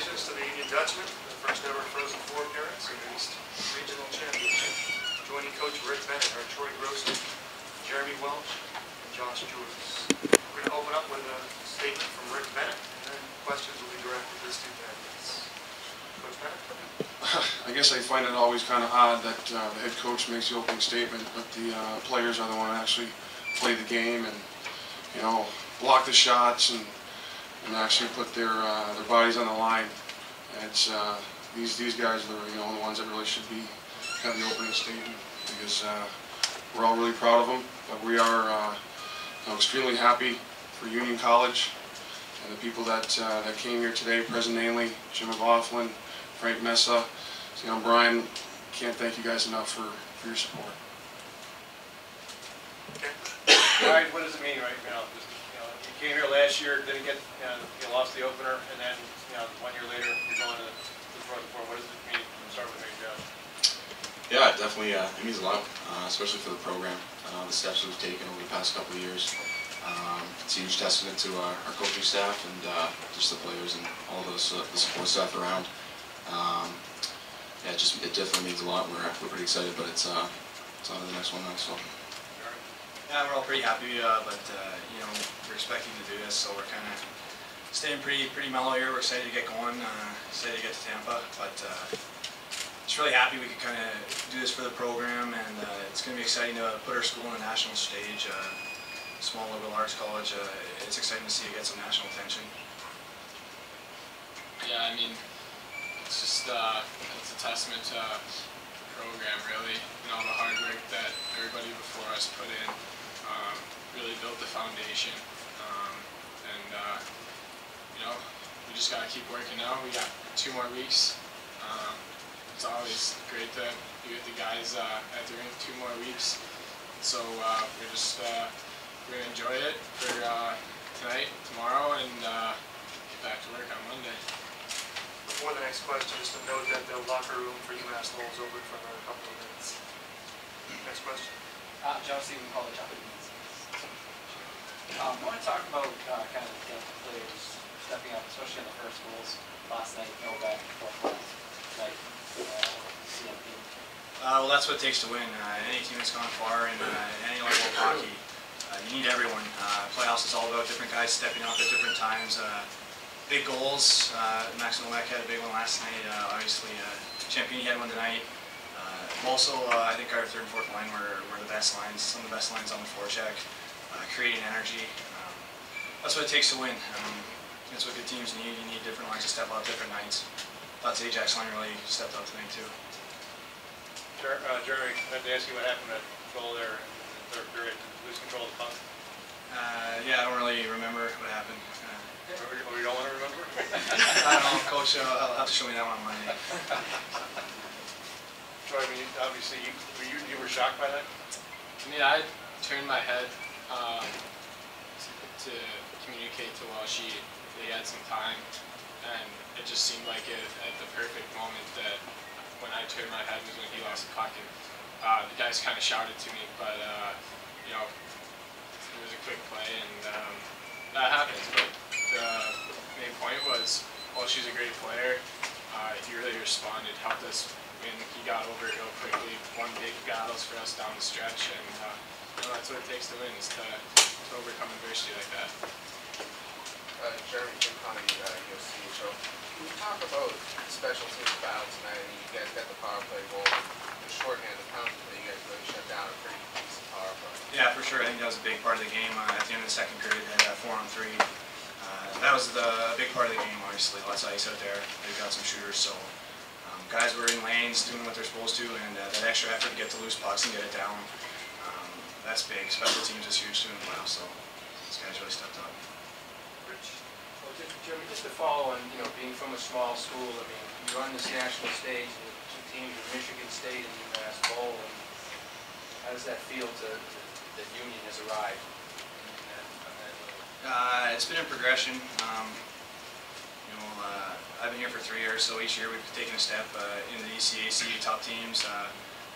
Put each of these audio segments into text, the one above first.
Congratulations to the Union Dutchmen, the first ever Frozen Four appearance in the East Regional Championship. Joining Coach Rick Bennett are Troy Grossi, Jeremy Welch, and Josh Jules. We're going to open up with a statement from Rick Bennett, and then questions will be directed to the two candidates. Coach Bennett? I guess I find it always kind of odd that the head coach makes the opening statement, but the players are the one that actually play the game and, you know, block the shots and actually put their bodies on the line. It's these guys are the ones that really should be have the opening statement, because we're all really proud of them. But we are extremely happy for Union College and the people that came here today. President Ainley, Jim McLaughlin, Frank Mesa, Brian. Can't thank you guys enough for your support. Okay. All right, what does it mean right now? You came here last year, didn't get, you lost the opener, and then 1 year later you're going to the Frozen Four. What does it mean? Start with me, Josh. Yeah, definitely. It means a lot, especially for the program. The steps we've taken over the past couple of years. It's a huge testament to our coaching staff and just the players and all those the support staff around. Yeah, it definitely means a lot. We're pretty excited, but it's on to the next one now. So. Yeah, we're all pretty happy, but we're expecting to do this, so we're kind of staying pretty mellow here. We're excited to get going, excited to get to Tampa, but just really happy we could kind of do this for the program, and it's going to be exciting to put our school on the national stage. Small liberal arts college, it's exciting to see it get some national attention. Yeah, I mean, it's just it's a testament to the program, really. The hard work that everybody before us put in really built the foundation, and we just gotta keep working now. We got 2 more weeks. It's always great to be with the guys at the rink 2 more weeks. So we're just we're gonna enjoy it for tonight, tomorrow, and get back to work on Monday. Before the next question, just to note that the locker room for UMass-Lowell is open for another couple of minutes. Next question. John Stephen, college. I want to talk about kind of the players stepping up, especially in the first goals last night, back and forth tonight, CMP. Well, that's what it takes to win. Any team that's gone far in any level of hockey, you need everyone. Playoffs is all about different guys stepping up at different times. Big goals. Max Novak had a big one last night. Obviously, Champini had one tonight. Also, I think our 3rd and 4th line were the best lines, some of the best lines on the forecheck, creating energy. That's what it takes to win. That's what good teams need. You need different lines to step up different nights. Thought the Ajax line really stepped up tonight too. Jeremy, I had to ask you what happened at goal there in the 3rd period. Lose control of the puck? Yeah, I don't really remember what happened. Or you don't want to remember? I don't know, Coach. I'll have to show me that one on Monday. Troy, I mean, obviously, you were shocked by that? I mean, I turned my head to communicate to Welsh. They had some time, and it just seemed like at the perfect moment that when I turned my head was when he lost the puck, and the guys kind of shouted to me, but it was a quick play, and that happens. But the main point was, Welsh is a great player. He really responded, helped us win. He got over it real quickly, won big battles for us down the stretch, and that's what it takes to win, is to overcome adversity like that. Jeremy, Jim Connie, USCHO. Can you talk about special teams battle tonight? I mean, you guys got the power play goal, the shorthand, the penalty play. You guys really shut down a pretty decent power play. Yeah, for sure. I think that was a big part of the game. At the end of the 2nd period, they had 4-on-3. That was the big part of the game, obviously. Lots of ice out there. They've got some shooters, so guys were in lanes doing what they're supposed to, and that extra effort to get to loose pucks and get it down, that's big. Special teams is huge too in the playoffs, so these guys really stepped up. Rich? Well, Jeremy, just to follow on, being from a small school, I mean, you're on this national stage, and the 2 teams are Michigan State and UMass-Lowell, and how does that feel that Union has arrived in that level? It's been a progression. I've been here for 3 years, so each year we've taken a step into the ECAC top teams,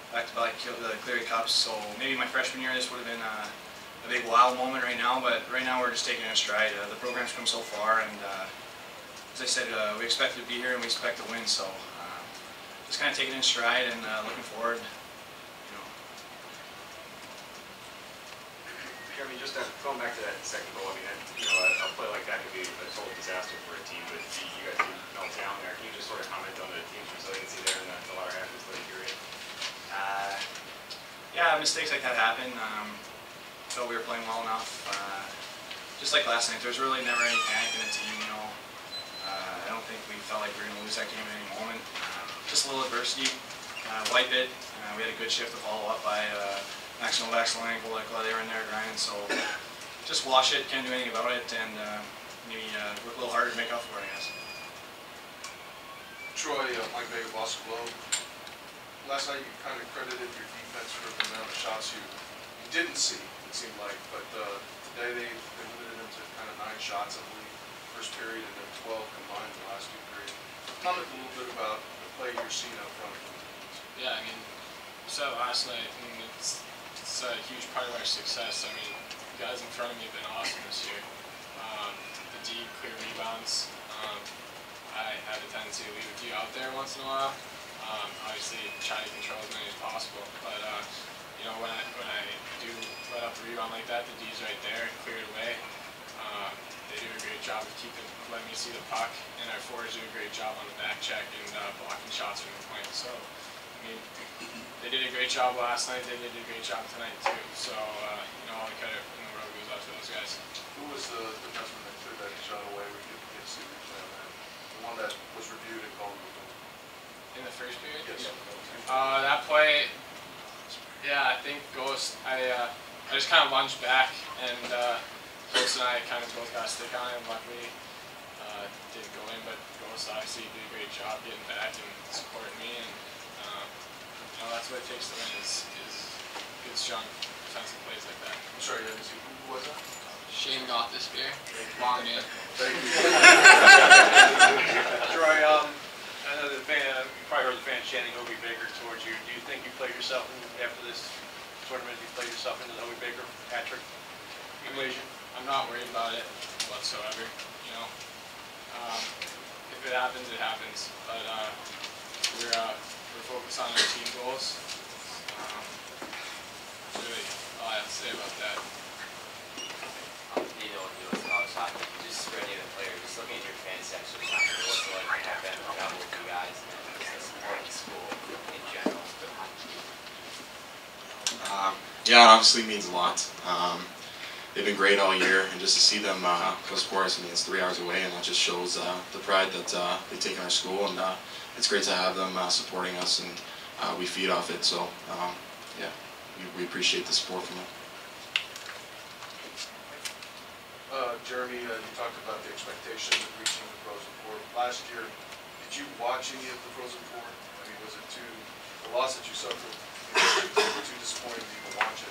back-to-back the Cleary Cups. So maybe my freshman year, this would have been a big wow moment right now, but right now we're just taking it in stride. The program's come so far, and as I said, we expect to be here and we expect to win. So just kind of taking it in stride and looking forward. Jeremy, just going back to that second goal, I mean, a play like that could be a total disaster for a team, but you guys didn't melt down there. Can you just sort of comment on the team's resiliency there in the latter half of this third period? Yeah, mistakes like that happen. Felt we were playing well enough. Just like last night, there's really never any panic in the team. I don't think we felt like we were going to lose that game at any moment. Just a little adversity, wipe it. We had a good shift to follow up by Max Novak's ankle, like they were in there grinding. So just wash it, can't do anything about it, and maybe work a little harder to make up for it, I guess. Troy, Mike Vega, Boston Globe. Last night you kind of credited your defense for the amount of shots you didn't see, it seemed like, but today they limited them to kind of 9 shots, I believe, first period, and then 12 combined in the last 2 periods. Comment a little bit about the play you're seeing up front. Yeah, I mean, we said last night, I mean, it's a huge part of our success. I mean, the guys in front of me have been awesome this year. The D, clear rebounds. I have a tendency to leave a few out there once in a while. Obviously, try to control as many as possible. But when I do let up a rebound like that, the D's right there, clear it away. They do a great job of letting me see the puck, and our forwards do a great job on the back check and blocking shots from the point. So, I mean, they did a great job last night. They did a great job tonight too. So, all the credit in the world goes out to those guys. Who was the defenseman that cleared that shot away? We could get to see the replay on that. The one that was reviewed and called. In the first period? Yes. That play, yeah, I think Ghost, I just kind of lunged back, and Ghost and I kind of both got a stick on it, and luckily didn't go in, but Ghost obviously did a great job getting back and supporting me, and that's what it takes to win is good, strong defensive plays like that. I'm sorry, I didn't see. Who was that? Shane got this beer. Long in. Thank you. Troy, I know you probably heard the fans chanting Hobie Baker towards you. Do you think you played yourself after this tournament? You played yourself into the Hobie Baker hat-trick equation? I'm not worried about it whatsoever. If it happens, it happens. But we're focused on our team goals. That's really all I have to say about that. College hockey, just for any of the players, just looking at your fan section, what's it like to have been around with you guys and just the support of the school in general for hockey? Yeah, it obviously means a lot. They've been great all year, and just to see them go support us, I mean, it's 3 hours away, and that just shows the pride that they take in our school, and it's great to have them supporting us, and we feed off it, so yeah, we appreciate the support from them. Jeremy, you talked about the expectation of reaching the Frozen Four. Last year, did you watch any of the Frozen Four? I mean, was it the loss that you suffered, too disappointing to even watch it?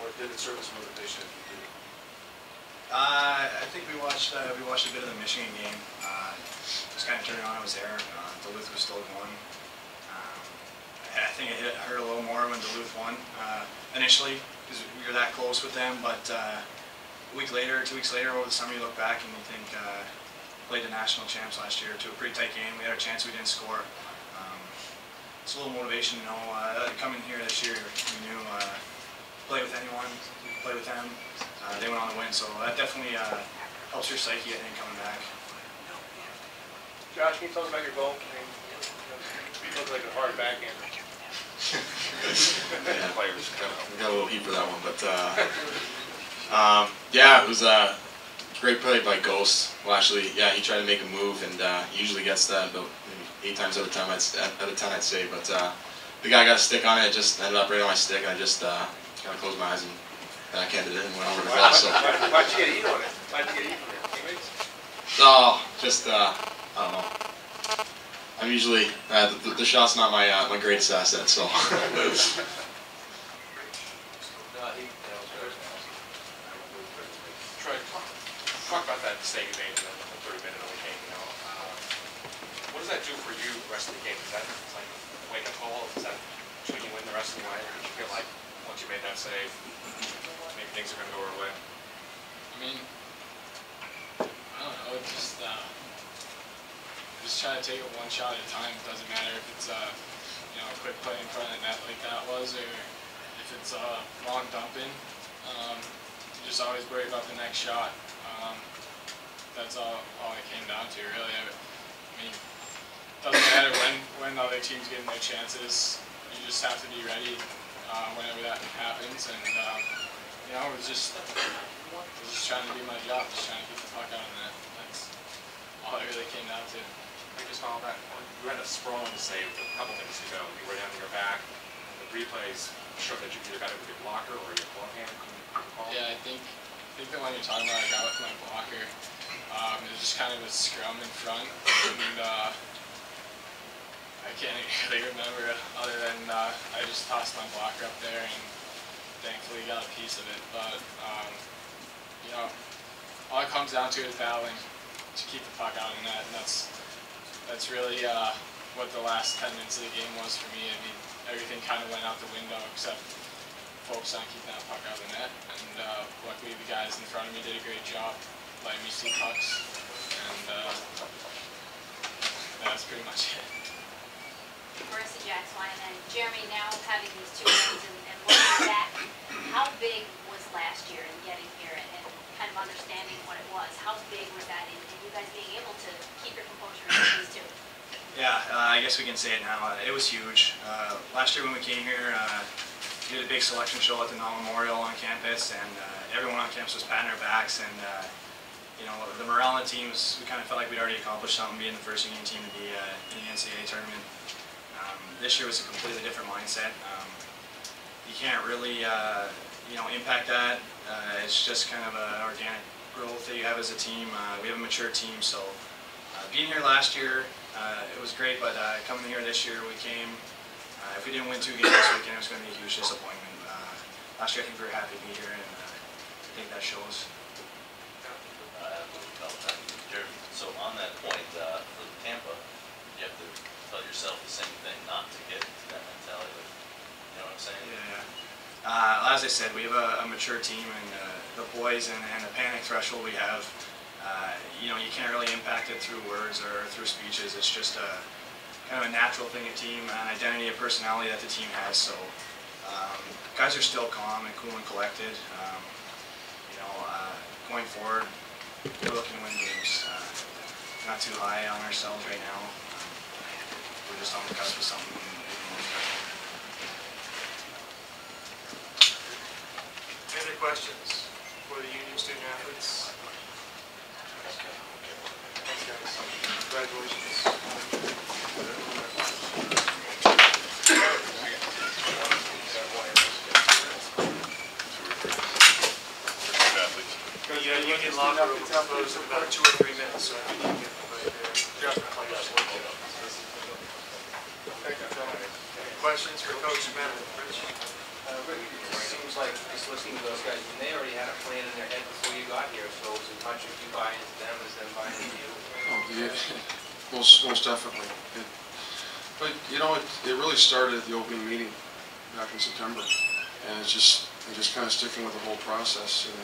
Or did it serve as motivation if you did? I think we watched a bit of the Michigan game. Just kind of turned on. I was there. Duluth was still going. I think it hurt a little more when Duluth won initially because we were that close with them. But a week later, 2 weeks later, over the summer, you look back and you think played the national champs last year to a pretty tight game. We had our chance, we didn't score. It's a little motivation, coming here this year, we knew play with anyone, play with them. They went on to win, so that definitely helps your psyche, I think, coming back. Josh, can you tell us about your goal? I mean, you look like a hard backhander. Yeah, we got a little heat for that one, but yeah, it was a great play by Ghost. Well, actually, yeah, he tried to make a move, and he usually gets that about maybe 8 times out of 10, I'd say. But the guy got a stick on it. It just ended up right on my stick, and I just kind of closed my eyes and backhanded it and went over the goal. So. Why'd you get heat on it? Why'd you get heat on it? Teammates? Oh, just I don't know. I'm usually the shot's not my my greatest asset, so. Troy, talk about that mistake you made in the 30-minute of the game. What does that do for you the rest of the game? Is that like a wake-up call? Does that should you win the rest of the way? Or did you feel like once you made that save, maybe things are going to go our way? I mean, I don't know. It's just just try to take it one shot at a time. It doesn't matter if it's you know, a quick play in front of the net like that was, or if it's long dumping. Just always worry about the next shot. That's all it came down to, really. I mean, it doesn't matter when other teams getting their chances. You just have to be ready whenever that happens. And you know, it was just trying to do my job, just trying to keep the puck out of the net. That's all it really came down to. I just follow that. You had a sprawling save a couple minutes ago. You were down on your back. And the replays showed that you either got it with your blocker or your glove hand. Yeah, I think the one you're talking about, I got with my blocker. It was just kind of a scrum in front, and I can't really remember other than I just tossed my blocker up there and thankfully got a piece of it. But you know, all it comes down to is battling to keep the puck out of the net, and that's really what the last 10 minutes of the game was for me. I mean, everything kind of went out the window except focus on keeping that puck out of the net, and luckily the guys in front of me did a great job letting me see pucks, and that's pretty much it. Marissa Jackson, and then Jeremy, now having these 2 wins and looking back, how big was last year in getting here and kind of understanding what it was? How big was that in you guys being able to keep your composure in these 2? Yeah, I guess we can say it now. It was huge. Last year when we came here, we did a big selection show at the non-memorial on campus, and everyone on campus was patting our backs, and you know, the morale on the teams, we kind of felt like we'd already accomplished something, being the first union team to be in the NCAA tournament. This year was a completely different mindset. You can't really, you know, impact that. It's just kind of an organic growth that you have as a team. We have a mature team, so being here last year, it was great, but coming here this year, we came, if we didn't win 2 games this weekend, it was going to be a huge disappointment. Last year, I think we were happy to be here, and I think that shows. So on that point, for Tampa, you have to tell yourself the same thing, not to get to that mentality. You know what I'm saying? Yeah. As I said, we have a mature team, and the boys and the panic threshold we have, you know, you can't really impact it through words or through speeches. It's just kind of a natural thing, a team, an identity, a personality that the team has. So guys are still calm and cool and collected. You know, going forward, we're looking to win games. Not too high on ourselves right now. We're just on the cusp of something. Any other questions for the union student athletes? Thanks, guys. Congratulations. The union locker room will close in about 2 or 3 minutes, so if you need to get right there. Any questions for Coach Bennett? Rich? Rick, it seems like just listening to those guys, they already had a plan in their head before you got here, so it was as much as you buy into them as them buying into you. Oh, yeah, most definitely. But you know, it really started at the opening meeting back in September, and it's just kind of sticking with the whole process. And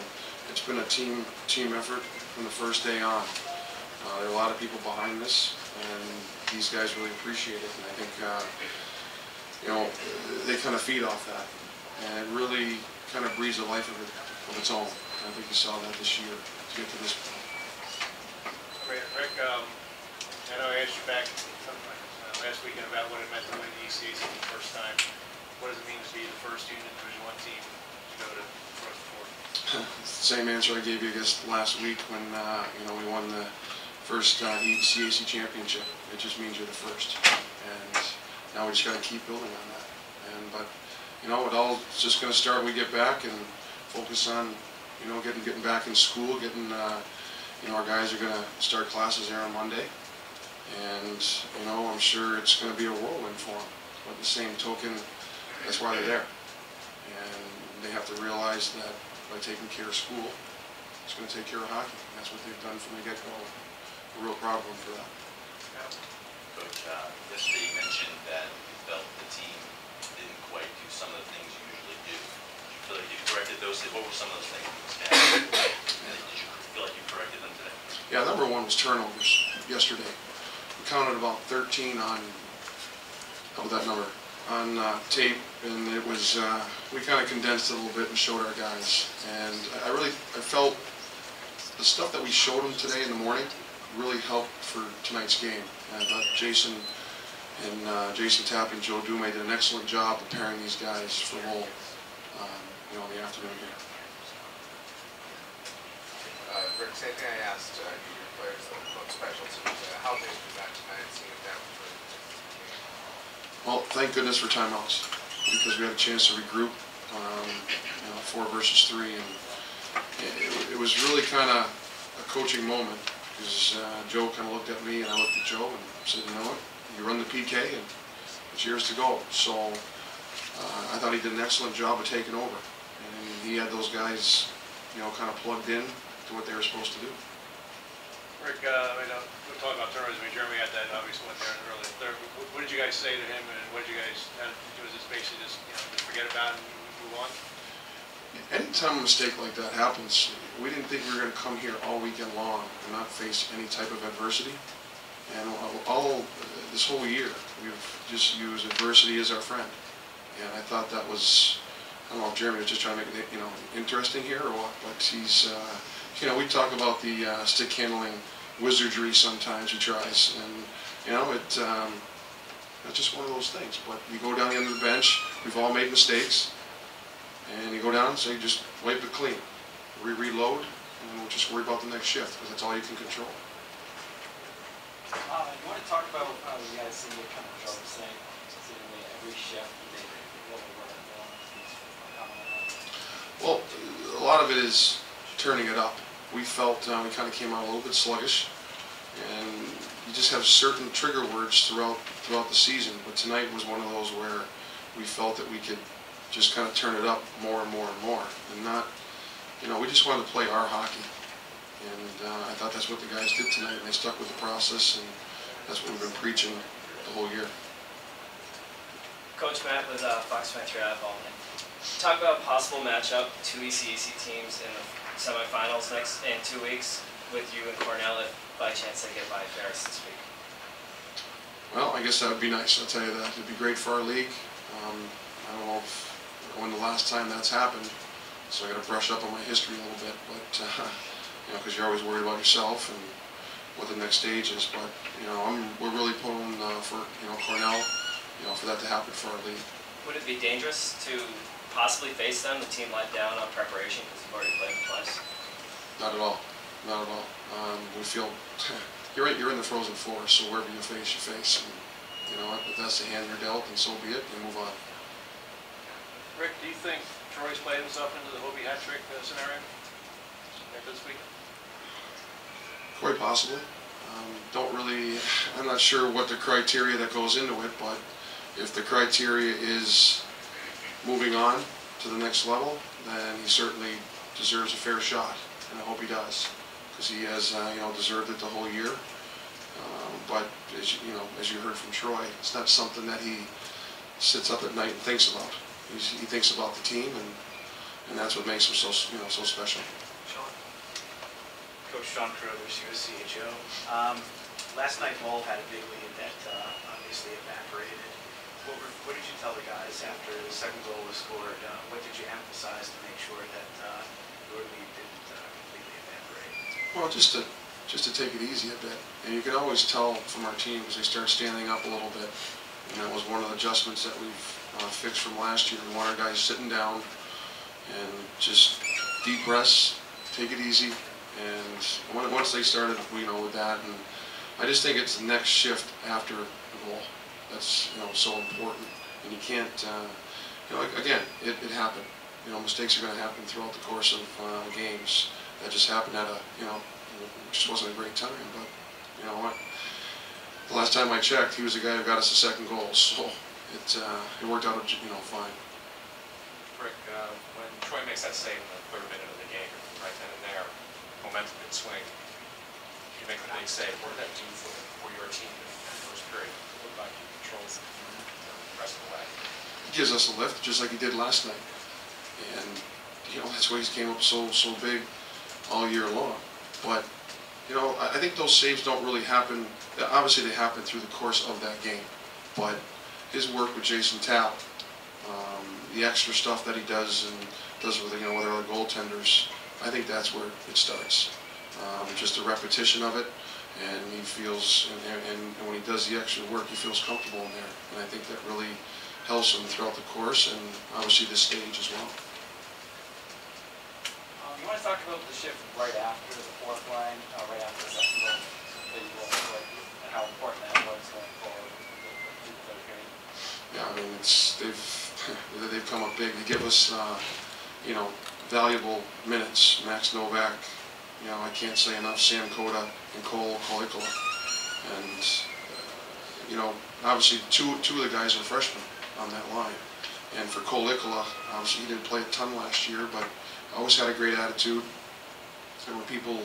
it's been a team effort from the first day on. There are a lot of people behind this, and these guys really appreciate it. And I think you know, they kind of feed off that, and it really kind of breathes a life of its own. And I think you saw that this year to get to this point. Rick, I know I asked you back last weekend about what it meant to win the ECAC for the first time. What does it mean to be the first Union Division I team to go to Frozen Four? Same answer I gave you, I guess, last week when you know, we won the first CAC championship. It just means you're the first, and now we just got to keep building on that. But you know, it all is just going to start when we get back and focus on, you know, getting back in school, getting you know, our guys are going to start classes here on Monday, and you know, I'm sure it's going to be a whirlwind for them. But the same token, that's why they're there, and they have to realize that by taking care of school, it's going to take care of hockey. That's what they've done from the get-go. We're real proud of them for that. Coach, yesterday you mentioned that you felt the team didn't quite do some of the things you usually do. Did you feel like you corrected those? What were some of those things? And did you feel like you corrected them today? Yeah, number one was turnovers yesterday. We counted about 13 on, how about that number, on tape, and it was, we kind of condensed it a little bit and showed our guys. And I felt the stuff that we showed them today in the morning really helped for tonight's game. And I thought Jason Tapp and Joe Dume did an excellent job preparing these guys for Lowell, in the afternoon here. Rick, same thing I asked your players on special teams. How big was that tonight, seeing it down for the game? Well, thank goodness for timeouts, because we had a chance to regroup, 4 versus 3, and it was really kind of a coaching moment, because Joe kind of looked at me and I looked at Joe and said, you know what, you run the PK and it's yours to go. So I thought he did an excellent job of taking over, and he had those guys, kind of plugged in to what they were supposed to do. Rick, we're talking about turnovers. Jeremy had that obviously one there earlier. What did you guys say to him, and what did you guys do? Was this basically just just forget about it and move on? Anytime a mistake like that happens, we didn't think we were going to come here all weekend long and not face any type of adversity. And this whole year, we've just used adversity as our friend. And I thought that was, I don't know if Jeremy was just trying to make it, interesting here or what, but he's, we talk about the stick handling wizardry sometimes he tries, and, it's just one of those things. But you go down the end of the bench, we've all made mistakes, and you go down and say, just wipe it clean, reload, and we'll just worry about the next shift, because that's all you can control. You want to talk about how you guys seem to kind of trouble saying seemingly every shift they really work on? Well, a lot of it is turning it up. We felt we kind of came out a little bit sluggish, and you just have certain trigger words throughout the season. But tonight was one of those where we felt that we could just kind of turn it up more and more and more, and not, we just wanted to play our hockey. And I thought that's what the guys did tonight, and they stuck with the process, and that's what we've been preaching the whole year. Coach Matt with Fox Metro out of Albany. Talk about a possible matchup, 2 ECAC teams in the semifinals in 2 weeks with you and Cornell, if by chance they get by Ferris this week. Well, I guess that would be nice, I'll tell you that. It'd be great for our league. I don't know when the last time that's happened, so I got to brush up on my history a little bit, but because you're always worried about yourself and what the next stage is. But we're really pulling for Cornell, for that to happen for our league. Would it be dangerous to possibly face them? The team let down on preparation because you've already played them twice. Not at all. Not at all. We feel you're in the Frozen Four, so wherever you face, you face. And, if that's the hand you're dealt, and so be it. And move on. Rick, do you think Troy's played himself into the Hobie hat trick scenario after this week? Quite possibly. I'm not sure what the criteria that goes into it, but if the criteria is moving on to the next level, then he certainly deserves a fair shot, and I hope he does, because he has, deserved it the whole year. But as you heard from Troy, it's not something that he sits up at night and thinks about. He thinks about the team, and that's what makes him so special. Coach Sean Carruthers, USCHO. Last night, Lowell had a big lead that obviously evaporated. What did you tell the guys after the second goal was scored? What did you emphasize to make sure that your lead didn't completely evaporate? Well, just to take it easy a bit. And you can always tell from our team as they start standing up a little bit. And that was one of the adjustments that we've fixed from last year. We want our guys sitting down and just deep breaths, take it easy. And once they started, with that, and I just think it's the next shift after the goal that's so important. And you can't, again, it happened. Mistakes are going to happen throughout the course of games. That just happened at it just wasn't a great time. But you know what? The last time I checked, he was the guy who got us the second goal, so it worked out, fine. Rick, when Troy makes that save in the third minute of the game, right then and there, momentum can swing. You make the big save. What did that do for your team in that first period? What about you control the rest of the way? He gives us a lift, just like he did last night, and that's why he came up so big all year long. But you know, I think those saves don't really happen. Obviously, they happen through the course of that game, but his work with Jason Tapp, the extra stuff that he does and does with, you know, with other goaltenders, I think that's where it starts. Just a repetition of it, and he feels, and when he does the extra work, he feels comfortable in there, and I think that really helps him throughout the course and obviously this stage as well. You want to talk about the shift right after the fourth line, right after the second goal, that you will, like, and how important that was going forward with the period? Yeah, I mean, they've come up big. They give us, you know, valuable minutes. Max Novak, you know, I can't say enough. Sam Coda and Cole Ikola, and you know, obviously two of the guys are freshmen on that line. And for Cole Ikola, obviously he didn't play a ton last year, but always had a great attitude. And what people,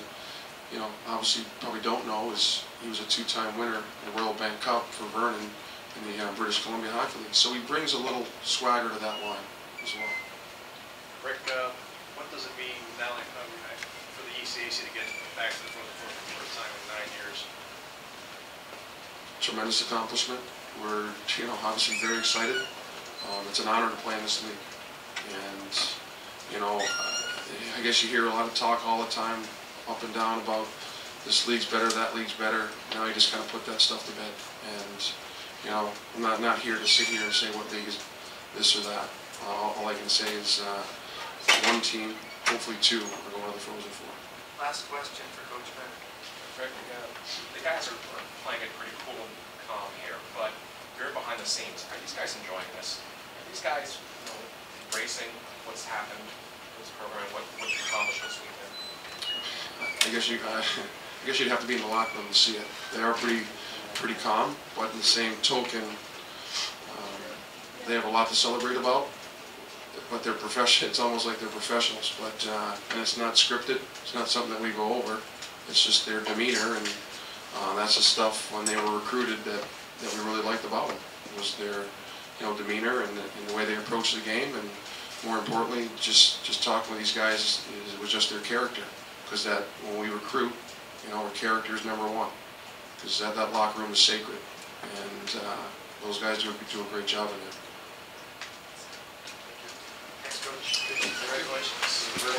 you know, obviously probably don't know is he was a two-time winner in the Royal Bank Cup for Vernon in the British Columbia Hockey League. So he brings a little swagger to that line as well. Rick, what does it mean now for the ECAC to get back to the first time in 9 years? Tremendous accomplishment. We're, you know, obviously very excited. It's an honor to play in this league. And, you know, I guess you hear a lot of talk all the time, up and down, about this league's better, that league's better. Now you just kind of put that stuff to bed. And, you know, I'm not here to sit here and say what league is this or that. All I can say is one team, hopefully two, are going to the Frozen Four. Last question for Coach Bennett. Rick, the guys are playing it pretty cool and calm here, but you're behind the scenes. Are these guys enjoying this? Are these guys, you know, embracing what's happened in this program, what you've accomplished this weekend? I guess you'd have to be in the locker room to see it. They are pretty calm, but in the same token, they have a lot to celebrate about. But they're professional. It's almost like they're professionals. But and it's not scripted. It's not something that we go over. It's just their demeanor, and that's the stuff when they were recruited that we really liked about them. It was their, you know, demeanor and the way they approached the game, and more importantly, just talking with these guys, it was just their character. Because that when we recruit, you know, our character is number one. Because that locker room is sacred, and those guys do a great job in there. Thanks, Coach. Good